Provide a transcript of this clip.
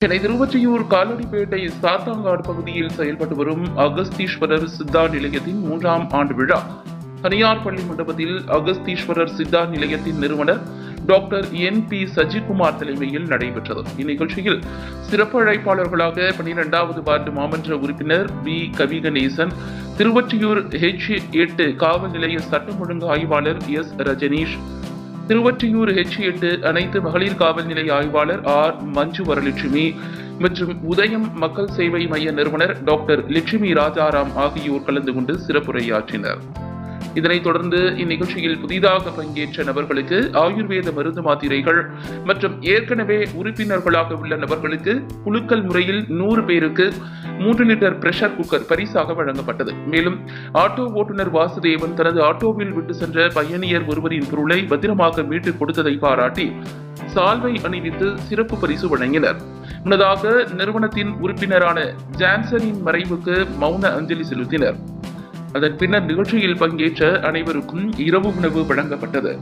சென்னை திருவொற்றியூர் காலடிப்பேட்டை சாத்தாங்காடு பகுதியில் செயல்பட்டு வரும் அகஸ்தீஸ்வரர் சித்தா நிலையத்தின் 3ஆம் ஆண்டு விழா தனியார் பள்ளி மண்டபத்தில் அகஸ்தீஸ்வரர் சித்தா நிலையத்தின் நிறுவனர் டாக்டர் NP சஜித்குமார் தலைமையில் நடைபெற்றது. இந்நிகழ்ச்சியில் சிறப்பு அழைப்பாளர்களாக 12வது வார்டு மாமன்ற உறுப்பினர் B கவிகணேசன், திருவொற்றியூர் H8 காவல் நிலைய சட்டம் ஒழுங்கு ஆய்வாளர் S ரஜனீஷ், திருவொற்றியூர் H8 அனைத்து மகளிர் காவல் நிலைய ஆய்வாளர் R மஞ்சு வரலட்சுமி மற்றும் உதயம் மக்கள் சேவை மைய நிறுவனர் டாக்டர் லட்சுமி ராஜாராம் ஆகியோர் கலந்து கொண்டு சிறப்புரையாற்றினர். இதனைத் தொடர்ந்து இந்நிகழ்ச்சியில் புதிதாக பங்கேற்ற நபர்களுக்கு ஆயுர்வேத மருந்து மாத்திரைகள் மற்றும் ஏற்கனவே உறுப்பினர்களாக உள்ள நபர்களுக்கு குலுக்கல் முறையில் 100 பேருக்கு 3 லிட்டர் பிரஷர் குக்கர் பரிசாக வழங்கப்பட்டது. மேலும் ஆட்டோ ஓட்டுநர் வாசுதேவன் தனது ஆட்டோவில் விட்டு சென்ற பயணியர் ஒருவரின் பொருளை பத்திரமாக மீட்டு கொடுத்ததை பாராட்டி சால்வை அணிவித்து சிறப்பு பரிசு வழங்கினர். முன்னதாக நிறுவனத்தின் உறுப்பினரான ஜான்சனின் மறைவுக்கு மௌன அஞ்சலி செலுத்தினர். அதன் பின்னர் நிகழ்ச்சியில் பங்கேற்ற அனைவருக்கும் இரவு உணவு வழங்கப்பட்டது.